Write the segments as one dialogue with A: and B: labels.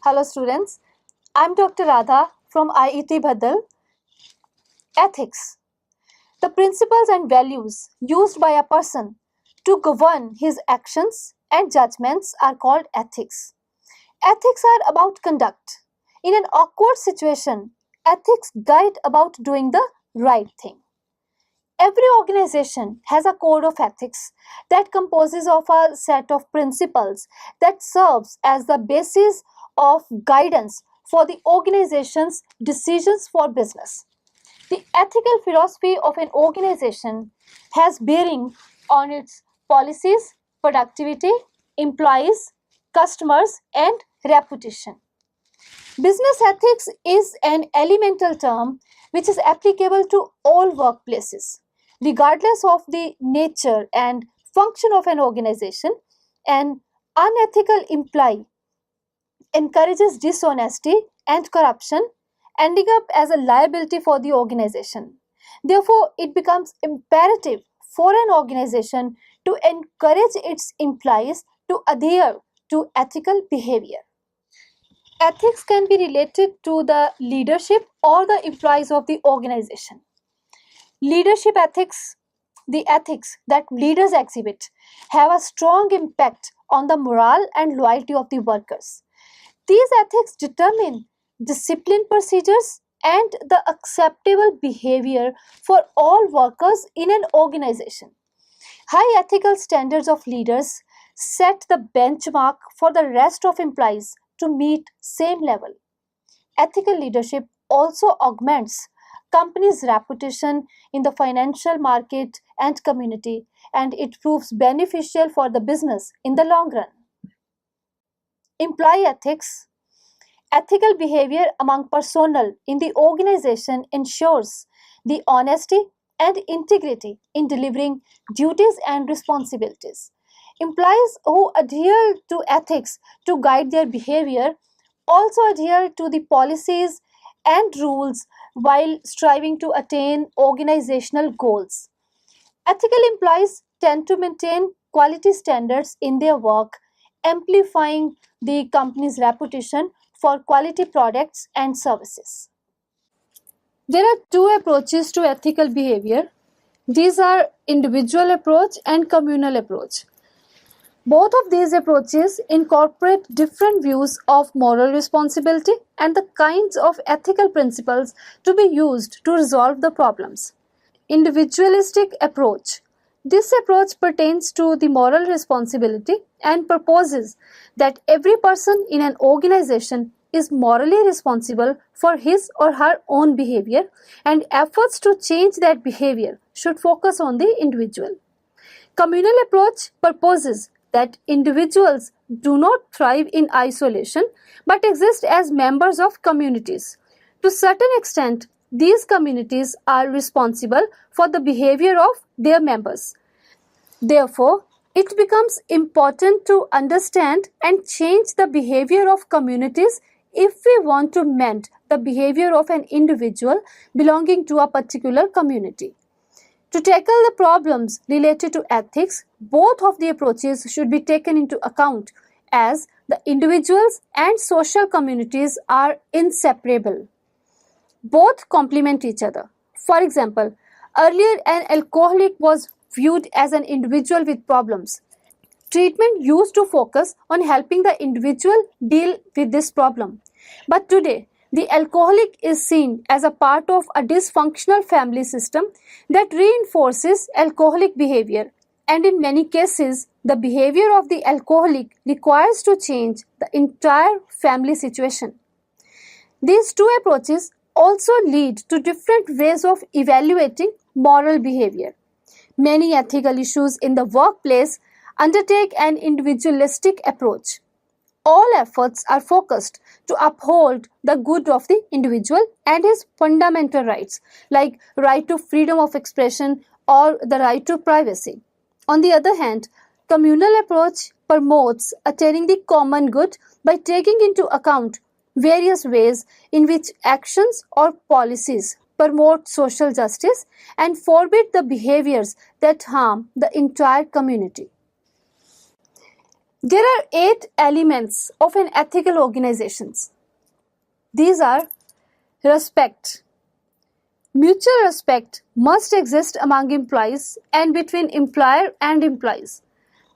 A: Hello students, I am Dr. Radha from IET Bhadal. Ethics. The principles and values used by a person to govern his actions and judgments are called ethics. Ethics are about conduct. In an awkward situation, ethics guide about doing the right thing. Every organization has a code of ethics that composes of a set of principles that serves as the basis of guidance for the organization's decisions for business. The ethical philosophy of an organization has bearing on its policies, productivity, employees, customers, and reputation. Business ethics is an elemental term which is applicable to all workplaces, regardless of the nature and function of an organization. An unethical employee encourages dishonesty and corruption, ending up as a liability for the organization. Therefore, it becomes imperative for an organization to encourage its employees to adhere to ethical behavior. Ethics can be related to the leadership or the employees of the organization. Leadership ethics, the ethics that leaders exhibit, have a strong impact on the morale and loyalty of the workers. These ethics determine discipline procedures and the acceptable behavior for all workers in an organization. High ethical standards of leaders set the benchmark for the rest of employees to meet same level. Ethical leadership also augments company's reputation in the financial market and community, and it proves beneficial for the business in the long run. Employee ethics. Ethical behavior among personnel in the organization ensures the honesty and integrity in delivering duties and responsibilities. Employees who adhere to ethics to guide their behavior also adhere to the policies and rules while striving to attain organizational goals. Ethical employees tend to maintain quality standards in their work, amplifying the company's reputation for quality products and services. There are two approaches to ethical behavior. These are individual approach and communal approach. Both of these approaches incorporate different views of moral responsibility and the kinds of ethical principles to be used to resolve the problems. Individualistic approach. This approach pertains to the moral responsibility and proposes that every person in an organization is morally responsible for his or her own behavior, and efforts to change that behavior should focus on the individual. Communal approach proposes that individuals do not thrive in isolation but exist as members of communities. To a certain extent, these communities are responsible for the behavior of their members. Therefore, it becomes important to understand and change the behavior of communities if we want to mend the behavior of an individual belonging to a particular community. To tackle the problems related to ethics, both of the approaches should be taken into account as the individuals and social communities are inseparable. Both complement each other. For example, earlier an alcoholic was viewed as an individual with problems. Treatment used to focus on helping the individual deal with this problem. But today, the alcoholic is seen as a part of a dysfunctional family system that reinforces alcoholic behavior, and in many cases, the behavior of the alcoholic requires to change the entire family situation. These two approaches also lead to different ways of evaluating moral behavior. Many ethical issues in the workplace undertake an individualistic approach. All efforts are focused to uphold the good of the individual and his fundamental rights, like right to freedom of expression or the right to privacy. On the other hand, communal approach promotes attaining the common good by taking into account various ways in which actions or policies promote social justice and forbid the behaviors that harm the entire community. There are 8 elements of an ethical organization. These are respect. Mutual respect must exist among employees and between employer and employees.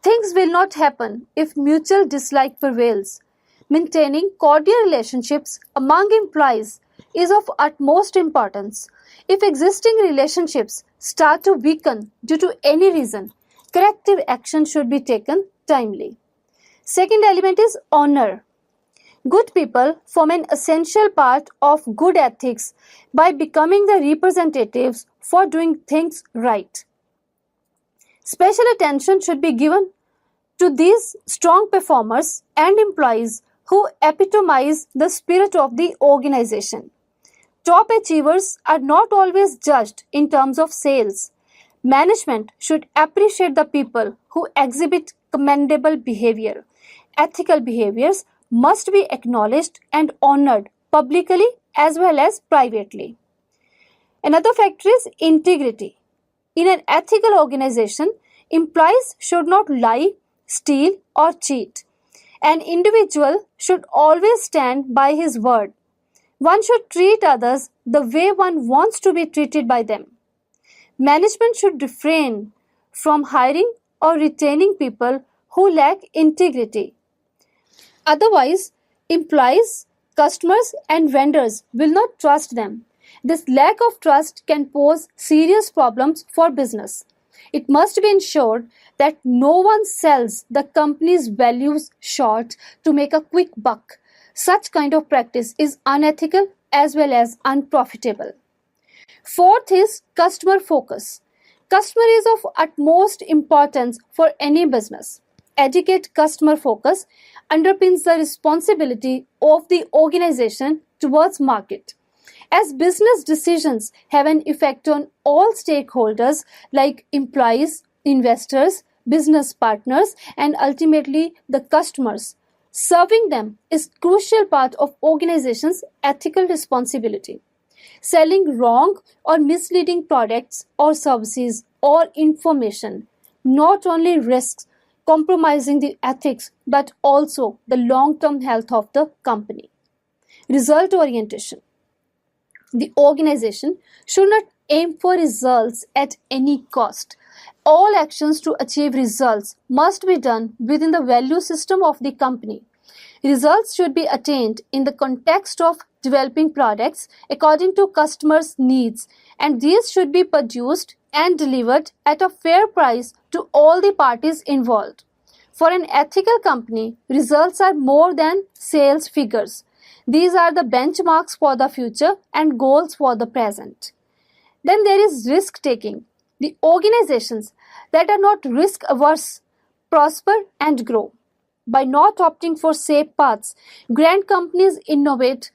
A: Things will not happen if mutual dislike prevails. Maintaining cordial relationships among employees is of utmost importance. If existing relationships start to weaken due to any reason, corrective action should be taken timely. Second element is honor. Good people form an essential part of good ethics by becoming the representatives for doing things right. Special attention should be given to these strong performers and employees who epitomize the spirit of the organization. Top achievers are not always judged in terms of sales. Management should appreciate the people who exhibit commendable behavior. Ethical behaviors must be acknowledged and honored publicly as well as privately. Another factor is integrity. In an ethical organization, employees should not lie, steal, or cheat. An individual should always stand by his word. One should treat others the way one wants to be treated by them. Management should refrain from hiring or retaining people who lack integrity. Otherwise, employees, customers, and vendors will not trust them. This lack of trust can pose serious problems for business. It must be ensured that no one sells the company's values short to make a quick buck. Such kind of practice is unethical as well as unprofitable. Fourth is customer focus. Customer is of utmost importance for any business. Educate customer focus underpins the responsibility of the organization towards market. As business decisions have an effect on all stakeholders like employees, investors, business partners, and ultimately the customers, serving them is crucial part of organization's ethical responsibility. Selling wrong or misleading products or services or information not only risks compromising the ethics but also the long-term health of the company. Result orientation. The organization should not aim for results at any cost. All actions to achieve results must be done within the value system of the company. Results should be attained in the context of developing products according to customers' needs, and these should be produced and delivered at a fair price to all the parties involved. For an ethical company, results are more than sales figures. These are the benchmarks for the future and goals for the present. Then there is risk taking. The organizations that are not risk averse prosper and grow. By not opting for safe paths, grand companies innovate,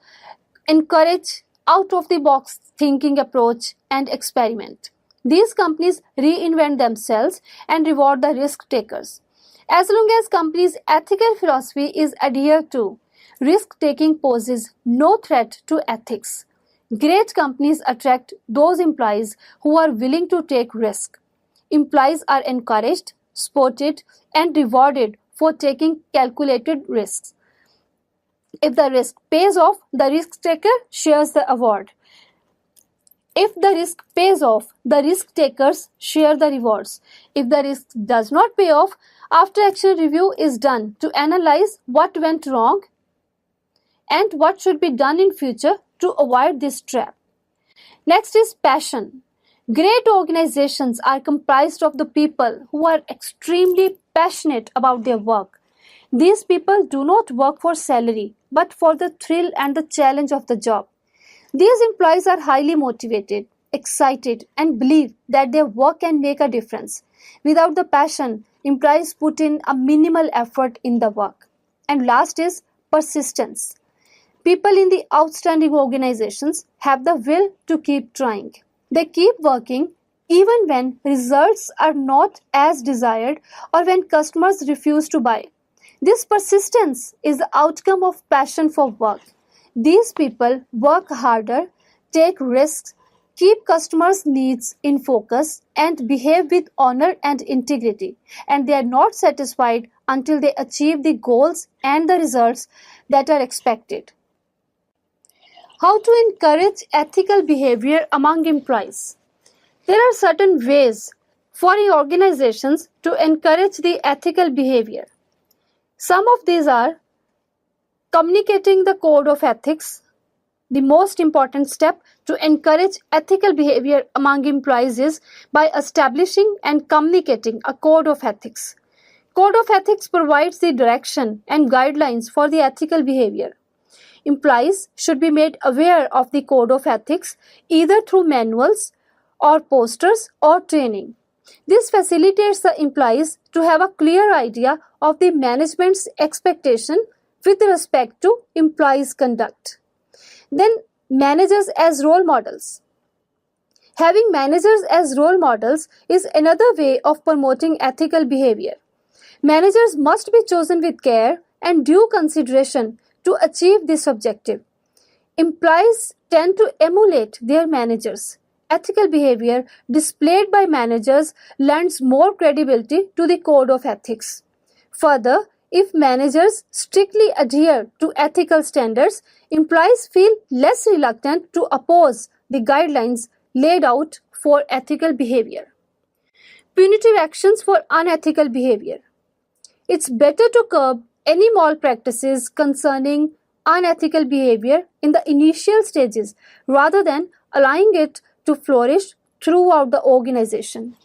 A: encourage out of the box thinking approach, and experiment. These companies reinvent themselves and reward the risk takers. As long as companies' ethical philosophy is adhered to, risk taking poses no threat to ethics. Great companies attract those employees who are willing to take risk. Employees are encouraged, supported, and rewarded for taking calculated risks. If the risk pays off, the risk taker shares the award. If the risk pays off, the risk takers share the rewards. If the risk does not pay off, after action review is done to analyze what went wrong and what should be done in future to avoid this trap. Next is passion. Great organizations are comprised of the people who are extremely passionate about their work. These people do not work for salary, but for the thrill and the challenge of the job. These employees are highly motivated, excited, and believe that their work can make a difference. Without the passion, employees put in a minimal effort in the work. And last is persistence. People in the outstanding organizations have the will to keep trying. They keep working even when results are not as desired or when customers refuse to buy. This persistence is the outcome of passion for work. These people work harder, take risks, keep customers' needs in focus, and behave with honor and integrity. And they are not satisfied until they achieve the goals and the results that are expected. How to encourage ethical behavior among employees? There are certain ways for organizations to encourage the ethical behavior. Some of these are communicating the code of ethics. The most important step to encourage ethical behavior among employees is by establishing and communicating a code of ethics. Code of ethics provides the direction and guidelines for the ethical behavior. Employees should be made aware of the code of ethics either through manuals or posters or training. This facilitates the employees to have a clear idea of the management's expectation with respect to employees' conduct. Then, managers as role models. Having managers as role models is another way of promoting ethical behavior. Managers must be chosen with care and due consideration to achieve this objective. Employees tend to emulate their managers. Ethical behavior displayed by managers lends more credibility to the code of ethics. Further, if managers strictly adhere to ethical standards, employees feel less reluctant to oppose the guidelines laid out for ethical behavior. Punitive actions for unethical behavior. It's better to curb any malpractices concerning unethical behavior in the initial stages rather than allowing it to flourish throughout the organization.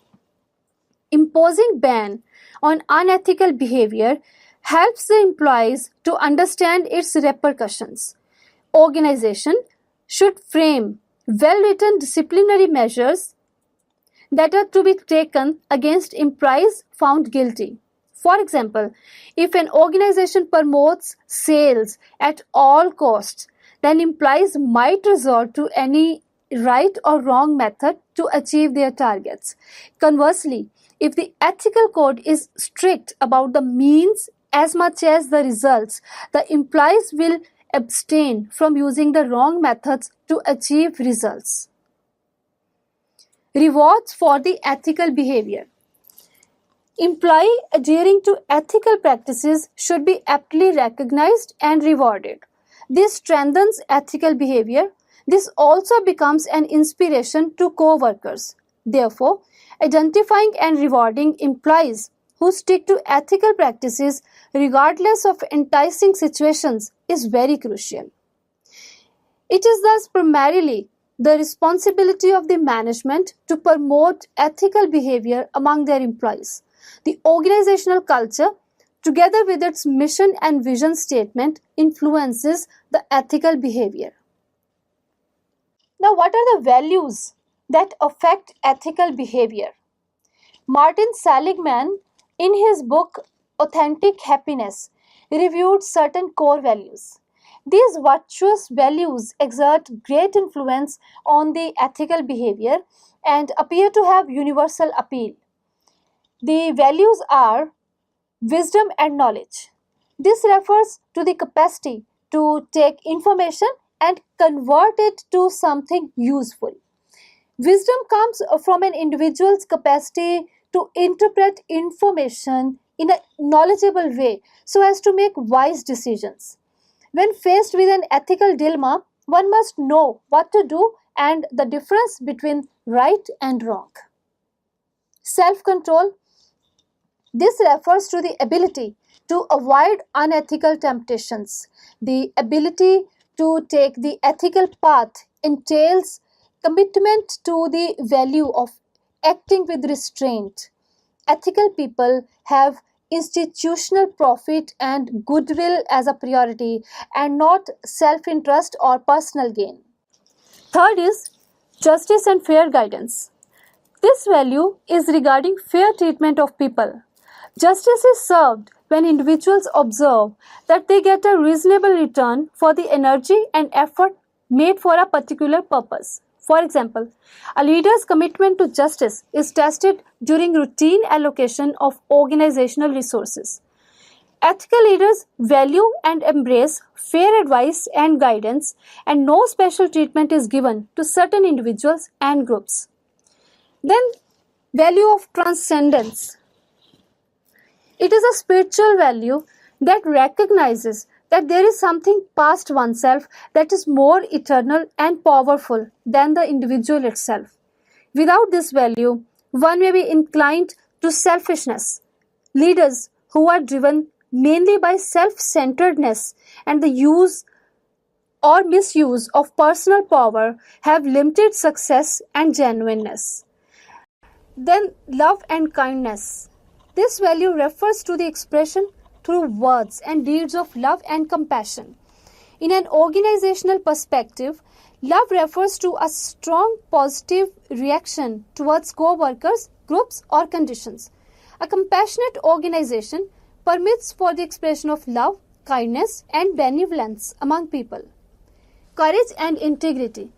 A: Imposing ban on unethical behavior helps the employees to understand its repercussions. Organization should frame well-written disciplinary measures that are to be taken against employees found guilty. For example, if an organization promotes sales at all costs, then employees might resort to any right or wrong method to achieve their targets. Conversely, if the ethical code is strict about the means as much as the results, the employees will abstain from using the wrong methods to achieve results. Rewards for the ethical behavior. Employee adhering to ethical practices should be aptly recognized and rewarded. This strengthens ethical behavior. This also becomes an inspiration to co-workers. Therefore, identifying and rewarding employees who stick to ethical practices regardless of enticing situations is very crucial. It is thus primarily the responsibility of the management to promote ethical behavior among their employees. The organizational culture, together with its mission and vision statement, influences the ethical behavior. Now, what are the values that affect ethical behavior? Martin Seligman, in his book Authentic Happiness, reviewed certain core values. These virtuous values exert great influence on the ethical behavior and appear to have universal appeal. The values are wisdom and knowledge. This refers to the capacity to take information and convert it to something useful. Wisdom comes from an individual's capacity to interpret information in a knowledgeable way so as to make wise decisions. When faced with an ethical dilemma, one must know what to do and the difference between right and wrong. Self-control. This refers to the ability to avoid unethical temptations. The ability to take the ethical path entails commitment to the value of acting with restraint. Ethical people have institutional profit and goodwill as a priority and not self-interest or personal gain. Third is justice and fair guidance. This value is regarding fair treatment of people. Justice is served when individuals observe that they get a reasonable return for the energy and effort made for a particular purpose. For example, a leader's commitment to justice is tested during routine allocation of organizational resources. Ethical leaders value and embrace fair advice and guidance, and no special treatment is given to certain individuals and groups. Then, value of transcendence. It is a spiritual value that recognizes that there is something past oneself that is more eternal and powerful than the individual itself. Without this value, one may be inclined to selfishness. Leaders who are driven mainly by self centeredness and the use or misuse of personal power have limited success and genuineness. Then, love and kindness. This value refers to the expression through words and deeds of love and compassion. In an organizational perspective, love refers to a strong positive reaction towards co workers, groups, or conditions. A compassionate organization permits for the expression of love, kindness, and benevolence among people. Courage and integrity.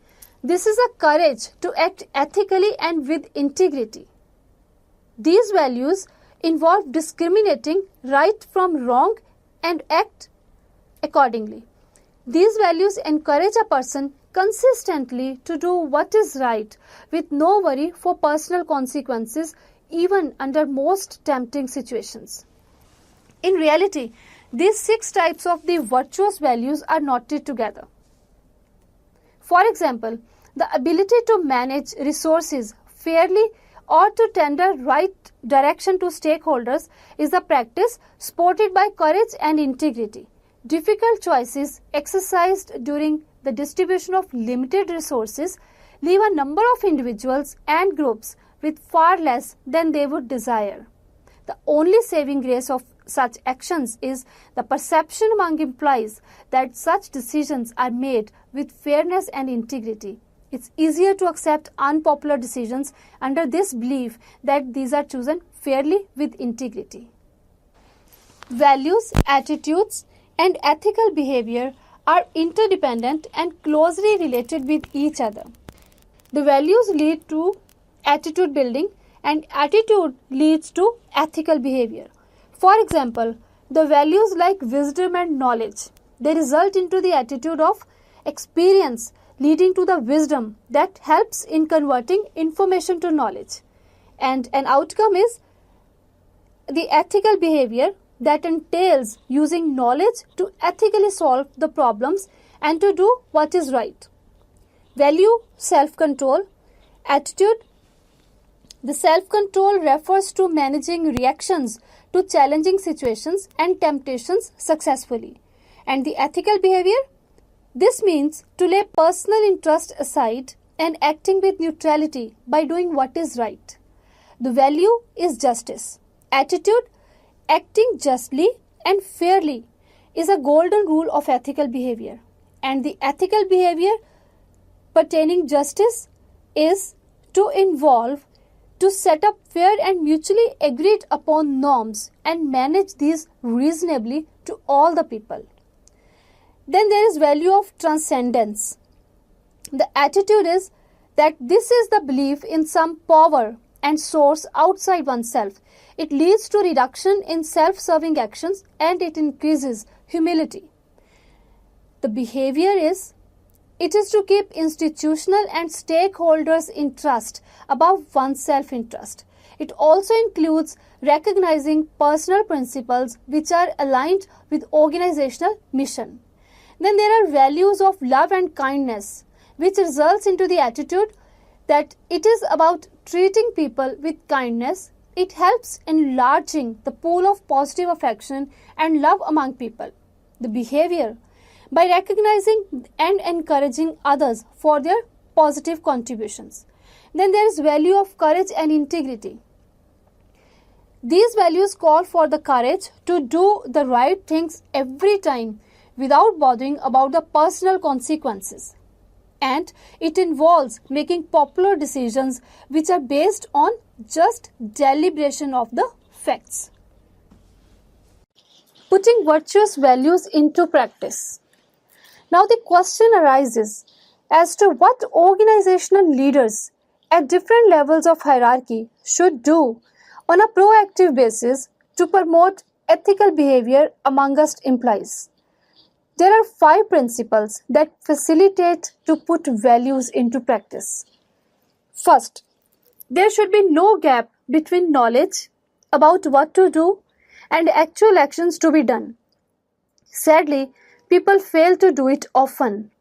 A: This is a courage to act ethically and with integrity. These values involve discriminating right from wrong and act accordingly. These values encourage a person consistently to do what is right with no worry for personal consequences, even under most tempting situations. In reality, these 6 types of the virtuous values are knotted together. For example, the ability to manage resources fairly or to tender right direction to stakeholders is a practice supported by courage and integrity. Difficult choices exercised during the distribution of limited resources leave a number of individuals and groups with far less than they would desire. The only saving grace of such actions is the perception among employees that such decisions are made with fairness and integrity. It's easier to accept unpopular decisions under this belief that these are chosen fairly with integrity. Values, attitudes, and ethical behavior are interdependent and closely related with each other. The values lead to attitude building and attitude leads to ethical behavior. For example, the values like wisdom and knowledge, they result into the attitude of experience leading to the wisdom that helps in converting information to knowledge. And an outcome is the ethical behavior that entails using knowledge to ethically solve the problems and to do what is right. Value, self-control. Attitude. The self-control refers to managing reactions to challenging situations and temptations successfully. And the ethical behavior? This means to lay personal interest aside and acting with neutrality by doing what is right. The value is justice. Attitude, acting justly and fairly, is a golden rule of ethical behavior. And the ethical behavior pertaining justice is to involve to set up fair and mutually agreed upon norms and manage these reasonably to all the people. Then there is value of transcendence. The attitude is that this is the belief in some power and source outside oneself. It leads to reduction in self-serving actions and it increases humility. The behavior is it is to keep institutional and stakeholders' interest above one's self-interest. It also includes recognizing personal principles which are aligned with organizational mission. Then there are values of love and kindness, which results into the attitude that it is about treating people with kindness. It helps enlarging the pool of positive affection and love among people. The behavior, by recognizing and encouraging others for their positive contributions. Then there is value of courage and integrity. These values call for the courage to do the right things every time without bothering about the personal consequences. And it involves making popular decisions which are based on just deliberation of the facts. Putting virtuous values into practice. Now the question arises as to what organizational leaders at different levels of hierarchy should do on a proactive basis to promote ethical behavior amongst employees. There are 5 principles that facilitate to put values into practice. First, there should be no gap between knowledge about what to do and actual actions to be done. Sadly, people fail to do it often.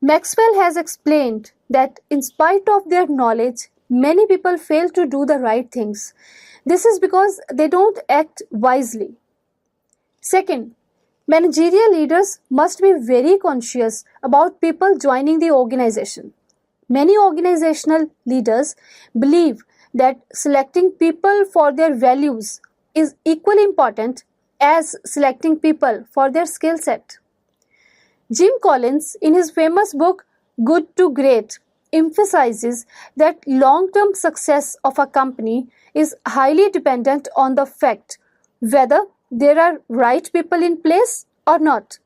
A: Maxwell has explained that in spite of their knowledge, many people fail to do the right things. This is because they don't act wisely. Second, managerial leaders must be very conscious about people joining the organization. Many organizational leaders believe that selecting people for their values is equally important as selecting people for their skill set. Jim Collins, in his famous book Good to Great, emphasizes that long term success of a company is highly dependent on the fact whether there are right people in place or not.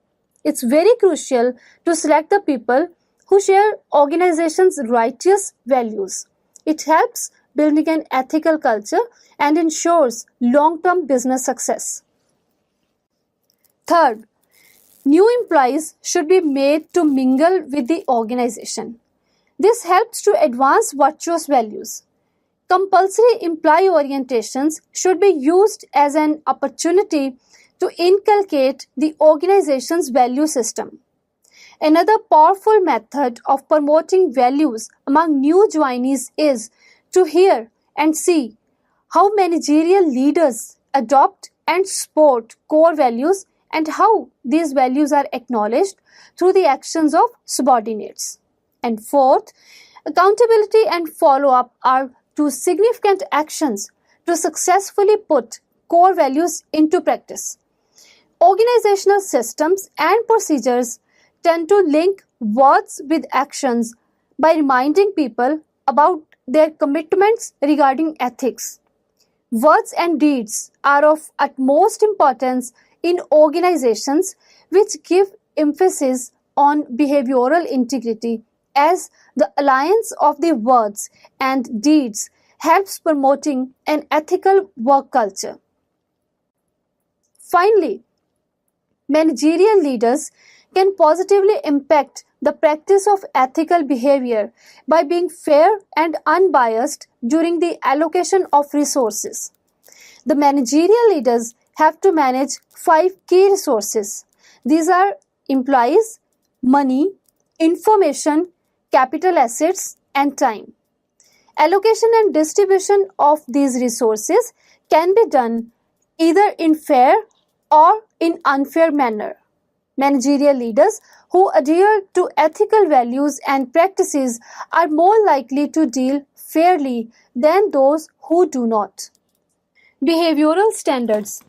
A: It's very crucial to select the people who share organization's righteous values. It helps building an ethical culture and ensures long-term business success. Third, new employees should be made to mingle with the organization. This helps to advance virtuous values. Compulsory employee orientations should be used as an opportunity to inculcate the organization's value system. Another powerful method of promoting values among new joinees is to hear and see how managerial leaders adopt and support core values and how these values are acknowledged through the actions of subordinates. And fourth, accountability and follow-up are two significant actions to successfully put core values into practice. Organizational systems and procedures tend to link words with actions by reminding people about their commitments regarding ethics. Words and deeds are of utmost importance in organizations which give emphasis on behavioral integrity, as the alliance of the words and deeds helps promoting an ethical work culture. Finally, managerial leaders can positively impact the practice of ethical behavior by being fair and unbiased during the allocation of resources. The managerial leaders have to manage 5 key resources. These are employees, money, information, capital assets, and time. Allocation and distribution of these resources can be done either in fair or in unfair manner. Managerial leaders who adhere to ethical values and practices are more likely to deal fairly than those who do not. Behavioral standards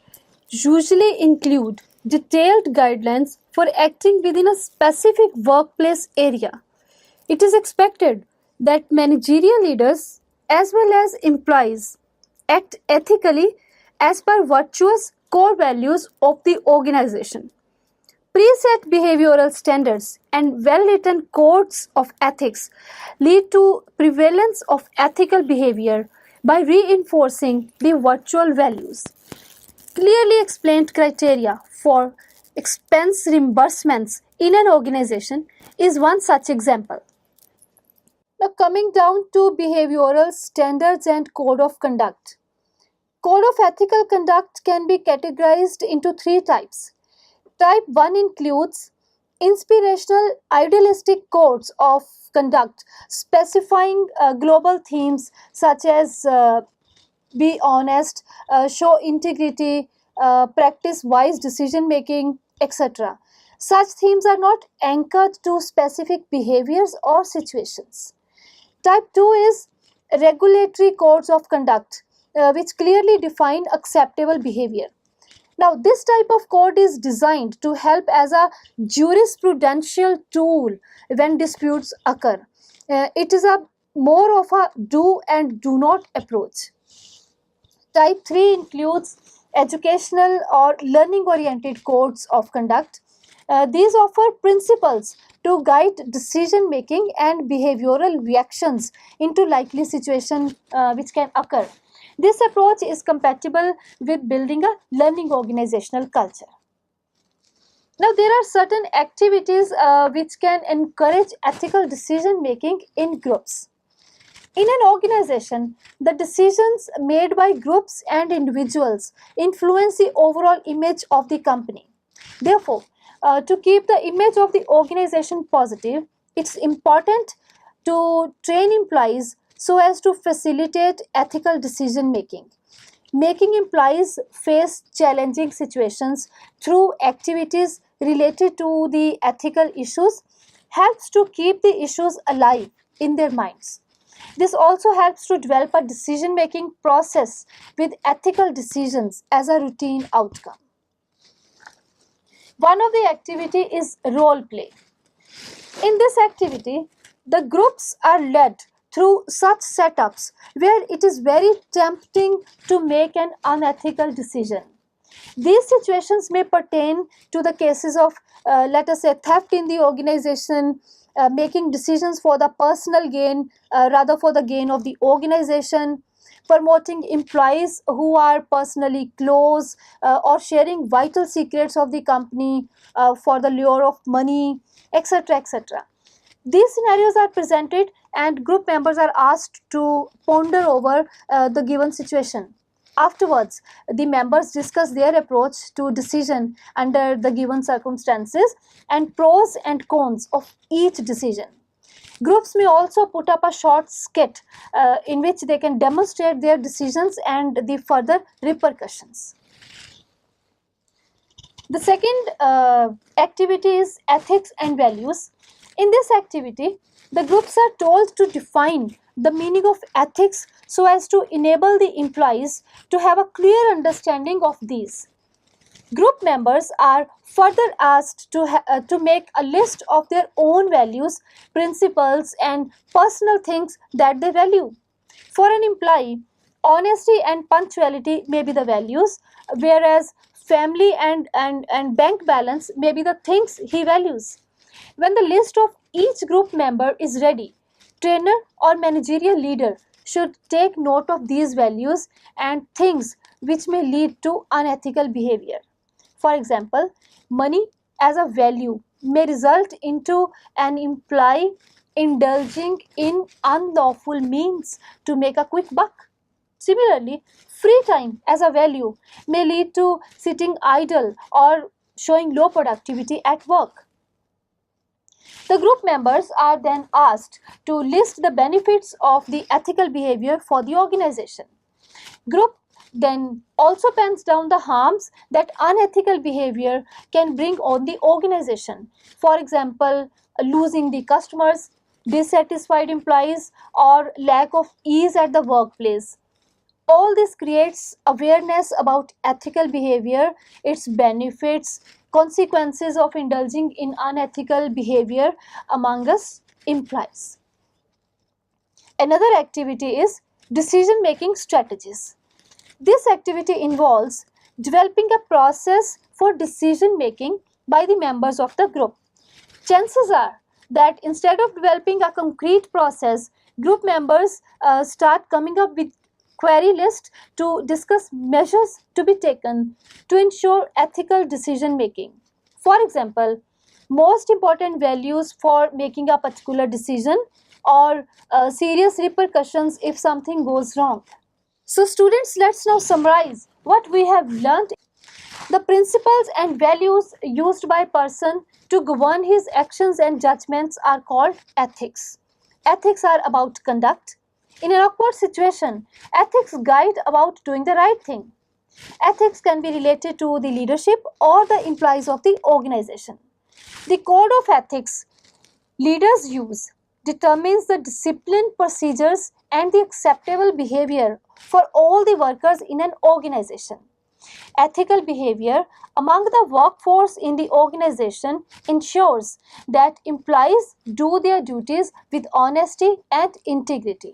A: usually include detailed guidelines for acting within a specific workplace area. It is expected that managerial leaders as well as employees act ethically as per virtuous core values of the organization. Preset behavioral standards and well-written codes of ethics lead to prevalence of ethical behavior by reinforcing the virtual values. Clearly explained criteria for expense reimbursements in an organization is one such example. Now, coming down to behavioral standards and code of conduct. Code of ethical conduct can be categorized into 3 types. Type 1 includes inspirational idealistic codes of conduct specifying global themes such as be honest, show integrity, practice wise decision making, etc. Such themes are not anchored to specific behaviors or situations. Type 2 is regulatory codes of conduct, which clearly define acceptable behavior. Now, this type of code is designed to help as a jurisprudential tool when disputes occur. It is a more of a do and do not approach. Type 3 includes educational or learning oriented codes of conduct. These offer principles to guide decision making and behavioral reactions into likely situations which can occur. This approach is compatible with building a learning organizational culture. Now, there are certain activities which can encourage ethical decision making in groups. In an organization, the decisions made by groups and individuals influence the overall image of the company. Therefore, to keep the image of the organization positive, it's important to train employees so as to facilitate ethical decision making. Making employees face challenging situations through activities related to the ethical issues helps to keep the issues alive in their minds. This also helps to develop a decision making process with ethical decisions as a routine outcome. One of the activity is role play. In this activity, the groups are led through such setups where it is very tempting to make an unethical decision. These situations may pertain to the cases of, let us say, theft in the organization, making decisions for the personal gain rather for the gain of the organization, promoting employees who are personally close, or sharing vital secrets of the company for the lure of money, etc. etc. These scenarios are presented and group members are asked to ponder over the given situation. Afterwards, the members discuss their approach to decision under the given circumstances and pros and cons of each decision. Groups may also put up a short skit in which they can demonstrate their decisions and the further repercussions. The second activity is ethics and values. In this activity, the groups are told to define the meaning of ethics so as to enable the employees to have a clear understanding of these. Group members are further asked to make a list of their own values, principles, and personal things that they value. For an employee, honesty and punctuality may be the values, whereas family and bank balance may be the things he values. When the list of each group member is ready, trainer or managerial leader should take note of these values and things which may lead to unethical behavior. For example, money as a value may result into an employee indulging in unlawful means to make a quick buck. Similarly, free time as a value may lead to sitting idle or showing low productivity at work. The group members are then asked to list the benefits of the ethical behavior for the organization. Group then also pens down the harms that unethical behavior can bring on the organization. For example, losing the customers, dissatisfied employees, or lack of ease at the workplace. All this creates awareness about ethical behavior, its benefits, consequences of indulging in unethical behavior among us employees. Another activity is decision making strategies. This activity involves developing a process for decision making by the members of the group. Chances are that instead of developing a concrete process, group members start coming up with query list to discuss measures to be taken to ensure ethical decision making. For example, most important values for making a particular decision or serious repercussions if something goes wrong. So students, let's now summarize what we have learned. The principles and values used by a person to govern his actions and judgments are called ethics. Ethics are about conduct. In an awkward situation, ethics guide about doing the right thing. Ethics can be related to the leadership or the employees of the organization. The code of ethics leaders use determines the discipline, procedures, and the acceptable behavior for all the workers in an organization. Ethical behavior among the workforce in the organization ensures that employees do their duties with honesty and integrity.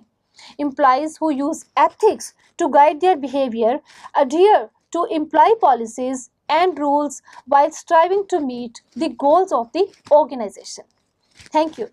A: Employees who use ethics to guide their behavior adhere to employee policies and rules while striving to meet the goals of the organization. Thank you.